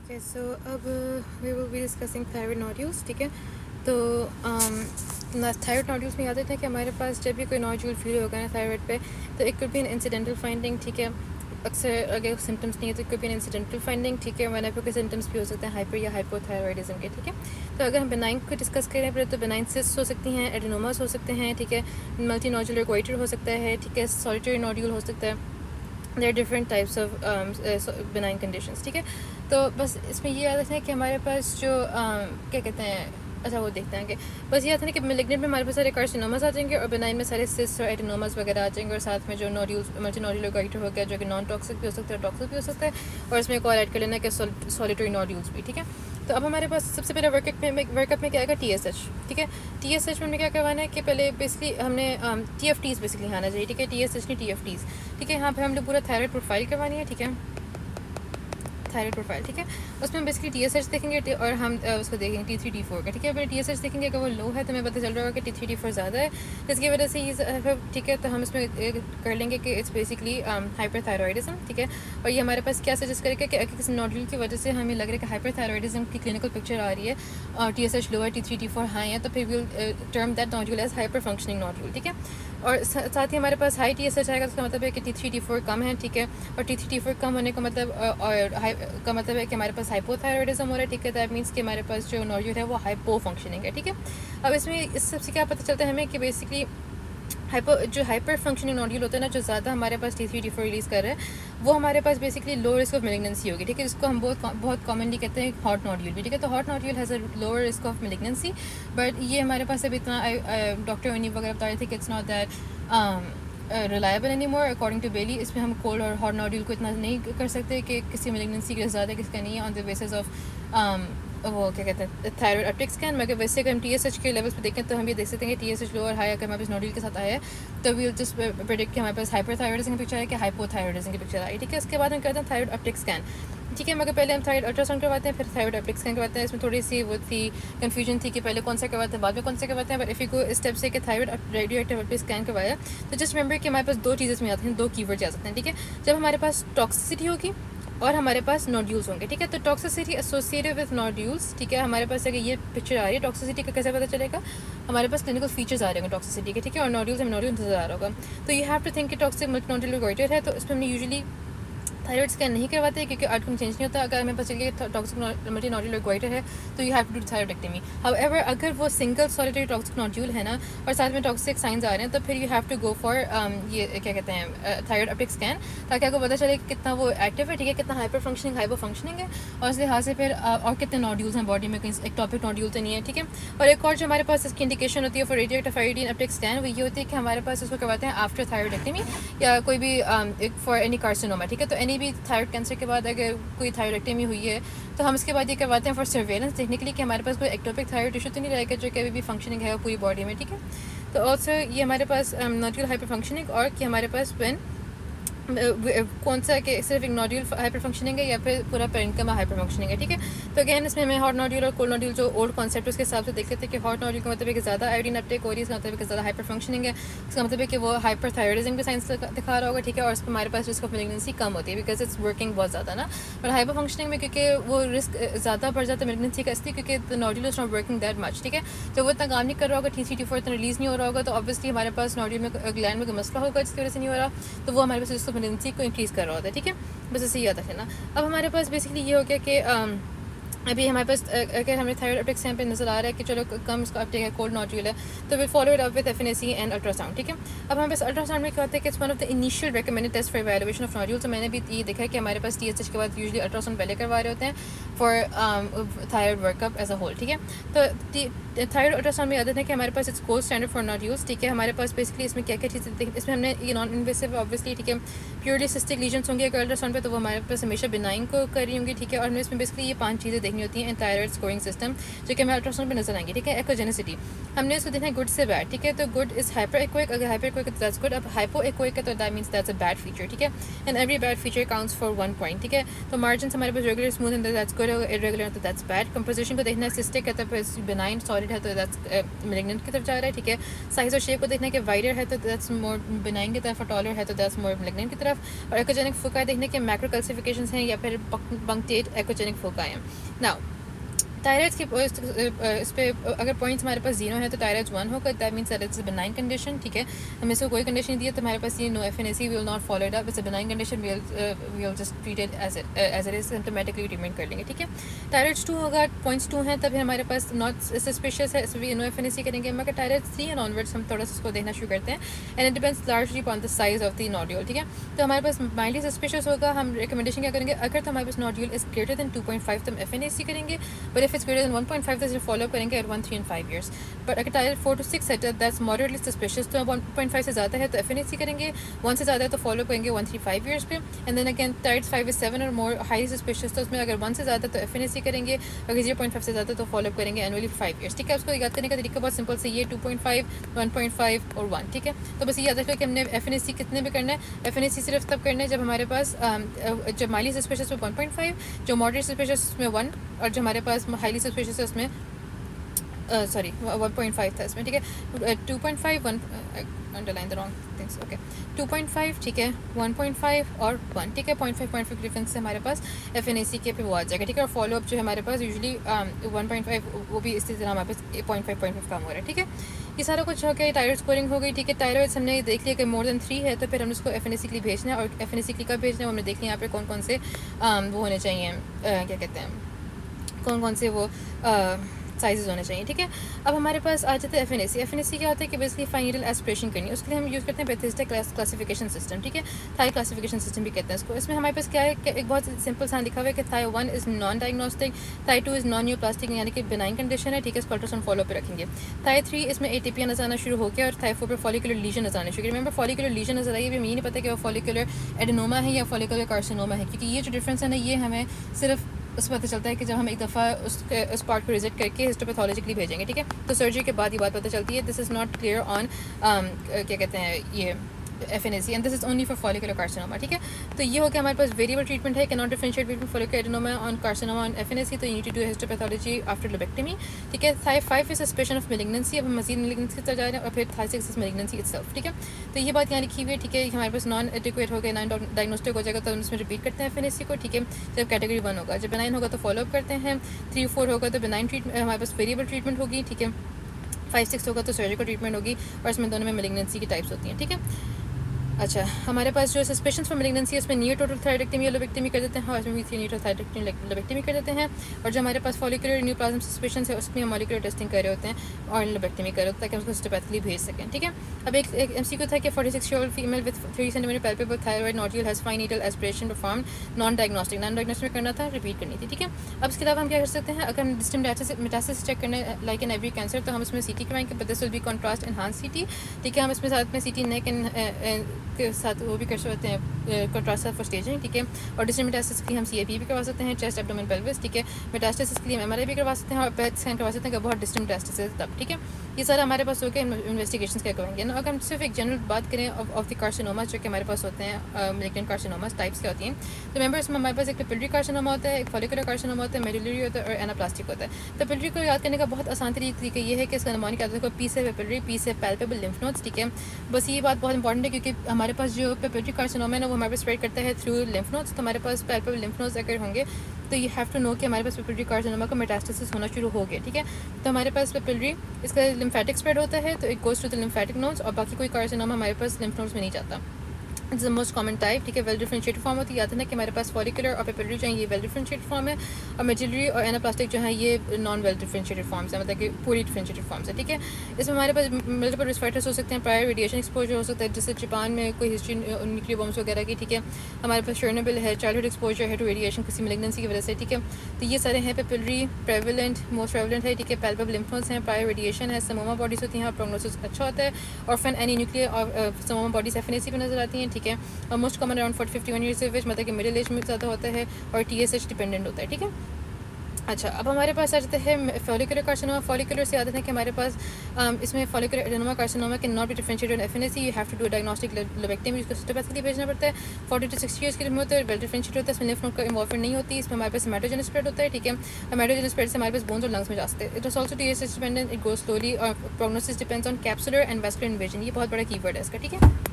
ठीक है, सो अब we will be discussing thyroid nodules. ठीक है, तो थायराइड नोड्यूल्स में याद रखते हैं कि हमारे पास जब भी कोई नोड्यूल फील होगा ना थायराइड पे, तो it could be an incidental finding. ठीक है, अक्सर अगर सिम्टम्स नहीं है तो it could be an incidental finding. ठीक है, वरना कोई सिम्टम्स भी हो सकते हैं हाइपर या हाइपोथायरॉयडिज्म के। ठीक है, तो अगर हम बेनाइन को डिस्कस करें फिर तो बेनाइन सिस्ट हो सकती हैं, एडेनोमास हो सकते हैं। ठीक है, मल्टी नोडुलर गोइटर हो सकता है। ठीक है, सॉलिटरी नोड्यूल हो सकता है। There different types of benign conditions. ठीक है, तो बस इसमें ये याद रखना है कि हमारे पास जो क्या कहते हैं, अच्छा वो देखते हैं कि बस ये आता है कि मेलिग्नेंट में हमारे पास सारे कार्सिनोमास आ जाएंगे और बेनाइन में सारे सिस्ट और एडेनोमास वगैरह आ जाएंगे, और साथ में जो नोड्यूल्स मल्टी नोड्यूलर गोइटर हो गया जो कि नॉन टॉक्सिक भी हो सकता है, टॉक्सिक भी हो सकता है, और इसमें एक और ऐड कर लेना है कि सॉलिटरी नोड्यूल्स भी। ठीक है, तो अब हमारे पास सबसे पहले वर्कअप में क्या आएगा, TSH। ठीक है, TSH में क्या करवाना है कि पहले बेसिकली हमने TFTs बेसिकली आना चाहिए। ठीक है, TSH नहीं TFTs। ठीक है, यहाँ पे हमने पूरा थायराइड प्रोफाइल करवानी है। ठीक है, थायराइड प्रोफाइल। ठीक है, उसमें बेसिकली TSH देखेंगे और हम उसको देखेंगे T3 T4 का। ठीक है, अगर TSH देखेंगे अगर वो लो है तो हमें पता चल रहा होगा कि T3 T4 ज़्यादा है, जिसकी वजह से ये ठीक है, तो हम इसमें कर लेंगे कि इट्स बेसिकली हाइपरथायरॉयडिज्म। ठीक है, और ये हमारे पास क्या सजेस्ट करेगा कि अगर किसी नोड्यूल की वजह से हमें लग रहा है कि हाइपरथायरॉयडिज्म की क्लिनिकल पिक्चर आ रही है और TSH लो है, T3 T4 हाई है, तो फिर will term that nodule as hyper functioning nodule. ठीक है, और साथ ही हमारे पास हाई TSH आएगा, तो उसका मतलब है कि T3 T4 कम है। ठीक है, और T3 T4 कम होने का मतलब का मतलब है कि हमारे पास हाइपोथायरॉयडिज्म हो रहा है। ठीक है, दैट मीन्स कि हमारे पास जो नोड्यूल है वो हाइपो फंक्शनिंग है। ठीक है, अब इसमें इस सबसे क्या पता चलता है हमें कि बेसिकली हाइपर फंक्शनिंग नोड्यूल होता है ना, जो ज़्यादा हमारे पास T3 T4 रिलीज़ कर रहा है, वो हमारे पास basically low risk of malignancy होगी। ठीक है, जिसको हम बहुत कॉमनली कहते हैं हॉट नोड्यूल भी। ठीक है, तो hot nodule has a lower risk of malignancy, but ये हमारे पास अभी इतना डॉक्टर उन्हीं वगैरह बता रहे थे कि it's not that reliable any more according to Bailey. इसमें हम कोल्ड और हॉट नोड्यूल को इतना नहीं कर सकते कि किसी मेलिग्नेंसी के ज़्यादा किसका नहीं है ऑन द बेसिस ऑफ वो क्या कहते हैं थायराइड अपटेक स्कैन। मगर वैसे अगर हम TSH के लेवल्स पे देखें तो हम ये देख सकते हैं कि TSH लो और हाई अगर हमारे पास नोड्यूल के साथ आया है तो वी जस्ट प्रेडिक्ट कि हमारे पास हाइपरथायरॉयडिज्म की पिक्चर है कि हाइपोथायरॉयडिज्म की पिक्चर आई। ठीक है, उसके बाद हम करते हैं थायराइड अपटेक स्कैन। ठीक है, मगर पहले हम थायराइड अल्ट्रासाउंड करवाते हैं, फिर थायराइड अपटेक स्कैन करवाते हैं। इसमें थोड़ी सी वो थी कन्फ्यूजन थी कि पहले कौन सा करवाते हैं बाद में कौन सा करवाते हैं, but if you go step से कि thyroid radio active Uptake scan करवाया तो जस्ट रिमेंबर कि हमारे पास दो चीज़ें में आती हैं, दो कीवर्ड्स आ सकते हैं। ठीक है, जब हमारे पास टॉक्सिसिटी होगी और हमारे पास नोड्यूल्स होंगे। ठीक है, तो टॉक्सिसिटी एसोसिएटेड विद नोड्यूल्स। ठीक है, हमारे पास अगर ये पिक्चर आ रही है टॉक्सिसिटी का कैसे पता चलेगा, हमारे पास क्लिनिकल फीचर्स आ रहे होंगे टॉक्सिसिटी के। ठीक है, और नोड्यूल्स हमें नोड्यूल नजर आ रहा होगा, तो यू हैव टू थिंक कि टॉक्सिक मल्टी नोड्यूलर गोइटर है, तो इसमें हमने यूजुअली थायराइड स्कैन नहीं करवाते क्योंकि आउटकम चेंज नहीं होता। अगर हमें पता चल गया टॉक्सिक मल्टी नोड्यूलर गोइटर है तो you have to do thyroidectomy. However अगर वो सिंगल सॉलिटरी टॉक्सिक नोड्यूल है ना और साथ में टॉक्सिक साइंस आ रहे हैं तो फिर you have to go for ये क्या कहते हैं थायराइड अपटेक स्कैन, ताकि आपको पता चले कि कितना वो एक्टिव है। ठीक है, कितना हाइपर फंक्शनिंग हाइपो फंक्शनिंग है, और इस लिहाज से फिर और कितने नोड्यूल्स हैं बॉडी में, कहीं एक टॉपिक नोड्यूल तो नहीं है। ठीक है, और एक और जो हमारे पास इसकी इंडिकेशन होती है for radioactive iodine Uptake scan वो ये होती है कि हमारे पास इसको करवाते हैं आफ्टर थायराइडेक्टमी या कोई भी फॉर एनी कार्सिनोमा। ठीक है, तो एनी भी थायराइड कैंसर के बाद अगर कोई थायराइडेक्टमी हुई है तो हम इसके बाद ये करवाते हैं फॉर सर्वेलेंस, देखने के लिए कि हमारे पास कोई एक्टोपिक थायराइड इशू तो नहीं रहेगा जो कि अभी भी फंक्शनिंग है पूरी बॉडी में। ठीक है, तो ऑल्सो ये हमारे पास नोड्यूल हाइपर फंक्शनिंग और कि हमारे पास व्हेन कौन सा कि सिर्फ एक नोड्यूल हाइपर फंक्शनिंग है या फिर पूरा पेरेंकमा हाइपर फंक्शनिंग है। ठीक है, तो अगेन इसमें हमें हॉट नोड्यूल और कोल्ड नोड्यूल जो ओल्ड कॉन्सेप्ट उसके हिसाब से देख लेते हैं कि हॉट नोड्यूल का मतलब है कि ज़्यादा आयोडीन अपटेक हो रही है, इसका मतलब है कि ज़्यादा हाइपर फंक्शनिंग है, इसका मतलब है कि वो हाइपर थायरॉयडिज्म की साइंस दिखा रहा होगा। ठीक है, और इस पर हमारे पास रिस्क ऑफ मेलिग्नेंसी कम होती है बिकॉज इट्स वर्किंग बहुत ज़्यादा ना। और हाइपर फंक्शनिंग में क्योंकि वो रिस्क ज़्यादा बढ़ जाता है मेलिग्नेंसी का, इसलिए क्योंकि the nodule is not working that much. ठीक है, जब वो इतना काम नहीं कर रहा होगा, T3 T4 इतना रिलीज़ नहीं हो रहा होगा, तो ऑब्वियसली हमारे पास नोड्यूल में ग्लैंड में कोई मसला होगा जिसकी वजह से नहीं हो रहा, तो वो हमारे पास रिस्क ऑफ मेलिग्नेंसी को इंक्रीज़ कर रहा होता है। ठीक है, बस ऐसे ही याद रखना। अब हमारे पास बेसिकली ये हो गया कि अभी हमारे पास अगर हमें थायराइड अपटेक स्कैन पे नजर आ रहा है कि चलो कम इसका अपटेक है, कोल्ड नोड्यूल है, तो will follow it up with FNAC and ultrasound. ठीक है, अब हमारे पास अल्ट्रासाउंड में क्या होता है कि it's one of the initial recommended test for evaluation of nodule. तो मैंने भी ये देखा है कि हमारे पास TSH के बाद यूजुअली अल्ट्रासाउंड पहले करवा रहे होते हैं for thyroid workup as a whole. ठीक है, तो थायराइड अल्ट्रासाउंड में याद है कि हमारे पास it's gold standard for nodules. ठीक है, हमारे पास बेसिकली इसमें क्या क्या चीज़ें देखी, इसमें हमने ये नॉन इन्वेसिव ऑब्वियसली, ठीक है, प्योरली सिस्टिक लीजन्स होंगे अगर अल्ट्रासाउंड पे, तो वो हमारे पास हमेशा बिनाइन को कर रही होंगी। ठीक है, और हमें इसमें बेसिकली ये 5 चीज़ें देखनी करनी होती हैं इन थायराइड स्कोरिंग सिस्टम, जो कि हमें अल्ट्रासाउंड में नजर आएंगे, ठीक है। एक्वाजेनिसिटी हमने इसको देखना है गुड से बैड, ठीक है। तो गुड इज हाइपर एक्विक, अगर हाइपर एक्विक है दैट्स गुड, अब हाइपो एक्विक है तो that means that's a bad feature, ठीक है। And every bad feature counts for 1 point, ठीक है। तो मार्जिन हमारे पास रेगुलर स्मूथ है तो दैट्स गुड, अगर इरेगुलर तो दैट्स बैड। कंपोजिशन को देखना है, सिस्टिक है तो फिर बेनाइन, सॉलिड है तो दैट्स मैलिग्नेंट की तरफ जा रहा है, ठीक है। साइज और शेप को देखना है कि वाइडर है तो दैट्स मोर बेनाइन की तरफ, और टॉलर है तो दैट्स मोर मैलिग्नेंट की तरफ। और एक्वाजेनिक फोका देखने के मैक्रो कैल्सिफिकेशंस हैं या फिर पंक्चुएट एक्वाजेनिक फोका हैं। नाउ थायराइड के इस पे अगर पॉइंट्स हमारे पास 0 है तो थायराइड 1 होगा, that means that it's a benign condition, ठीक है। हमें इसको कोई कंडीशन नहीं दी है तो हमारे पास ये no FNAC, we will not follow it up, it's a benign condition, we will just treat it as it is, symptomatically treatment कर लेंगे, ठीक है। थायराइड 2 होगा, पॉइंट्स 2 हैं, तब हमारे पास नॉट सस्पिशियस है, इसमें नो एफएनएसी करेंगे। मगर थायराइड 3 एंड ऑनवर्ड्स हम थोड़ा सा इसको देखना शुरू करते हैं, and it depends largely on the size of the nodule, ठीक है। तो हमारे पास माइल्डली सस्पिशियस होगा, हम रिकमेंडेशन क्या करेंगे, अगर तो हमारे पास नोड्यूल इज ग्रेटर देन 2.5 तो हम एफएनएसी करेंगे, but if it's greater than 1.5 तो इसे फॉलो करेंगे एट 1, 3 and 5 years। बट अगर थायराइड 4 to 6 है दैट्स मॉडरेटली सस्पिशियस, तो 1.5 से ज़्यादा है तो एफएनएसी करेंगे, 1 से ज़्यादा है तो फॉलो करेंगे 1, 3, 5 years पे। And then again thyroid 5 is 7 और मोर हाई सस्पिशियस, तो उसमें अगर 1 से ज़्यादा तो एफएनएसी करेंगे, अगर 0.5 से ज़्यादा तो फॉलो करेंगे एनुअली 5 years, ठीक है। उसको याद करने का तरीका बहुत सिंपल से ये 2.5, 1.5 और 1, ठीक है। तो बस ये याद रखो कि हमने एफएनएसी कितने में करना है, एफएनएसी सिर्फ तब करना है जब हमारे पास जब माइल्डली सस्पिशियस में 1.5, जो मॉडरेट सस्पिशियस में 1, और जो हमारे पास हाईली सस्पिशियस है उसमें 1.5 था इसमें, ठीक है। 2.5, 1 underline the wrong things, okay. 2.5, ठीक है, 1.5 और 1, ठीक है। 0.5 डिफरेंस से हमारे पास एफएनएसी के पे वो आ जाएगा, ठीक है। और फॉलो अप जो है हमारे पास यूजुअली 1.5 वो भी इसी तरह हमारे पास 0.5 कम हो रहा है, ठीक है। ये सारा कुछ हो गया, थायराइड स्कोरिंग हो गई, ठीक है। थायराइड हमने देख लिया कि मोर देन 3 है तो फिर हमने उसको एफएनएसी के लिए भेजना है, और एफएनएसी के लिए कब भेजना है हमने देख लिया यहाँ पे कौन कौन से वो होने चाहिए, क्या कहते हैं, कौन कौन से वो साइजेस होने चाहिए, ठीक है। अब हमारे पास आ जाते हैं एफएनएसी। एफएनएसी क्या होता है कि बेसिकली फाइनल एस्पिरेशन करनी है, उसके लिए हम यूज़ करते हैं बेथेस्डा क्लासिफिकेशन सिस्टम, ठीक है। थाई क्लासिफिकेशन सिस्टम भी कहते हैं इसको। इसमें हमारे पास क्या है कि एक बहुत सिंपल सा लिखा हुआ है कि thy 1 is non diagnostic, thy 2 is non neoplastic यानी कि बेनाइन कंडीशन है, ठीक है। इसको अल्ट्रासाउंड फॉलो पे रखेंगे। थाई 3 इसमें एटीपी नजर आना शुरू हो गया, और थाई 4 पर फॉलिकुलर लीजन नजर आने शुरू। रिमेंबर फॉलिकुलर लीजन नजर आई है, हमें ये नहीं पता कि वो फॉलिकुलर एडेनोमा है या फॉलिकुलर कार्सिनोमा है, क्योंकि ये जो डिफरेंस है ना ये हमें सिर्फ उस पता चलता है कि जब हम एक दफ़ा उस पार्ट को विजिट करके हिस्टोपैथोलॉजिकली भेजेंगे, ठीक है। तो सर्जरी के बाद ये बात पता चलती है। This is not clear on क्या कहते हैं ये FNAC, and this is only for follicular carcinoma, ठीक है। तो ये हो गया हमारे पास वेरिएबल ट्रीटमेंट है, can not differentiate between follicular adenoma on carcinoma on FNAC, तो you need to do histopathology after lobectomy, ठीक है। Thy 5 is suspicion of malignancy, अब हम मजीद मैलिग्नेंसी तक जा रहे हैं, और फिर थाई 6 इज मैलिग्नेंसी इटसेल्फ, ठीक है। तो ये बात यहाँ लिखी हुई है, ठीक है। हमारे पास नॉन एडिक्वेट हो गया, नॉन डायग्नोस्टिक हो जाएगा तो हम इसमें रिपीट करते हैं एफएनएसी को, ठीक है। जब कैटेगरी 1 होगा, जब बेनाइन होगा तो फॉलोअप करते हैं, 3, 4 होगा तो बेनाइन ट्रीटमेंट हमारे पास वेरिएबल ट्रीटमेंट होगी, ठीक है। 5, 6 होगा तो सर्जिकल ट्रीटमेंट होगी, और इसमें दोनों में मैलिग्नेंसी की टाइप्स होती हैं, ठीक है। अच्छा, हमारे पास जो सस्पेशन फॉर मैलिग्नेंसी है उसमें नियर टोटल थायरॉइडेक्टमी या लोबेक्टमी कर देते हैं, और इसमें भी थ्री नियर थायरॉइडेक्टमी लोबेक्टमी कर देते हैं। और जो हमारे पास फॉलिकुलर न्यूप्लाज्म सस्पेशन है उसमें हम मॉलिक्यूलर टेस्टिंग कर रहे होते हैं और लोबेक्टमी कर रहे होते हैं ताकि हम उसको हिस्टोपैथिकली भेज सकें, ठीक है। अब एक एमसीक्यू था कि 46 year old female with 3 cm palpable thyroid nodule has fine needle aspiration performed non diagnostic करना था, रिपीट करनी थी, ठीक है। अब इसके अलावा हम क्या कर सकते हैं, अगर हम डिस्टिक मेटासिस चेक करना है लाइक इन एवरी कैंसर तो हम इसमें सीटी करवाएंगे, but this will be contrast enhance सीटी, ठीक है। हम इसमें साथ में सीटी नेक के साथ वो भी कर सकते हैं कॉन्ट्रास्ट फॉर स्टेजिंग, ठीक है। और डिस्टिक मेटासिस के लिए हम सीएपी भी करवा सकते हैं, चेस्ट एब्डोमेन पेल्विस, ठीक है। मेटास्टेसिस के लिए हम एमआरआई भी करवा सकते हैं और पेट स्कैन करवा सकते हैं कि बहुत डिस्टिक मेटास्टेसिस तब, ठीक है। ये सारा हमारे पास होकर इन्वेस्टिगेशन क्या करेंगे ना। अगर हम सिर्फ एक जनरल बात करें ऑफ द कार्सिनोमा जो कि हमारे पास होते हैं मैलिग्नेंट कार्सिनोमास टाइप्स क्या होती हैं, तो मेंबर इसमें हमारे पास एक पेपिलरी कार्सिनोमा होता है, एक फॉलिकुलर कार्सिनोमा होता है, मेडुलरी होता है और एनाप्लास्टिक होता है। पेपिलरी को याद करने का बहुत आसान तरीका ये है कि इसका नमूना क्या होता है, पी से पेपिलरी, पी से पैल्पेबल लिम्फ नोड्स, ठीक है। बस ये बात बहुत इंपॉर्टेंट है क्योंकि हमारे पास जो पेपिलरी कार्सिनोमा है ना वो हमारे पास स्प्रेड करता है थ्रू लिम्फ नोड्स, तो हमारे पास पैल्पेबल लिम्फ नोड्स अगर होंगे तो यू हैव टू नो कि हमारे पास पेपिलरी कार्सिनोमा का मेटास्टेसिस होना शुरू हो गया, ठीक है। तो हमारे पास पेपिलरी इसका लिम्फेटिक स्प्रेड होता है तो it goes to the lymphatic nodes और बाकी कोई कार्सिनोमा हमारे पास लिम्फ नोड्स में नहीं जाता। It's the most common type, ठीक है। वेल डिफरेंशिएटेड फॉर्म होती है, याद है ना कि हमारे पास फॉलिकुलर और पेपिलरी जो है ये वेल डिफरेंशिएटेड फॉर्म है और मेडुलरी और एनाप्लास्टिक जो है ये नॉन वेल डिफरेंशिएटेड फॉर्म्स है, मतलब कि पूरी डिफरेंशिएटेड फॉर्म्स है, ठीक है। इसमें हमारे पास मल्टीपल रिस्क फैक्टर्स हो सकते हैं, प्रायर रेडिएशन एक्सपोजर हो सकता है जैसे जापान में कोई हिस्ट्री न्यूक्लियर बॉम्ब्स वगैरह की, ठीक है। हमारे पास शर्नेबल है, चाइल्डहुड एक्सपोजर है टू रेडिएशन किसी मैलिग्नेंसी की वजह से, ठीक है। तो ये सारे हैं पेपिलरी प्रेवलेंट, मोस्ट प्रेवलेंट है, ठीक है। पैल्पेबल लिम्फ नोड्स हैं, प्रायर रेडिएशन है, समोमा बॉडीज होती हैं और प्रोग्नोसिस अच्छा होता है। और फिर एनी न्यूक्लियर और समोमा बॉडीज एफएनएसी पे नजर आती हैं, ठीक है। और most common around 40-51 years age, मतलब कि मिडिल एज में ज़्यादा होता है और टीएसएच डिपेंडेंट होता है, ठीक है। अच्छा, अब हमारे पास आ जाते हैं फॉलिकुलर कार्सिनोमा। फॉलिकुलर से आते हैं कि हमारे पास इसमें follicular adenoma carcinoma can not be differentiated on FNAC, you have to do diagnostic lobectomy, जिसको सिस्टोपैथी भेजना पड़ता है। 40 to 60 ईयर्स के लिए में होता है, वेल डिफरेंशिएट होता है, इसमें लिम्फ नोड का इन्वॉल्वमेंट नहीं होती। इसमें हमारे पास हेमाटोजेनस स्प्रेड होता है, ठीक है। हेमाटोजेनस स्प्रेड से हमारे पास बोन्स और लंग्स में जाते हैं। It is also TSH dependent, it goes slowly और prognosis depends on capsular and vascular invasion. ये बहुत बड़ा कीवर्ड है इसका, ठीक है।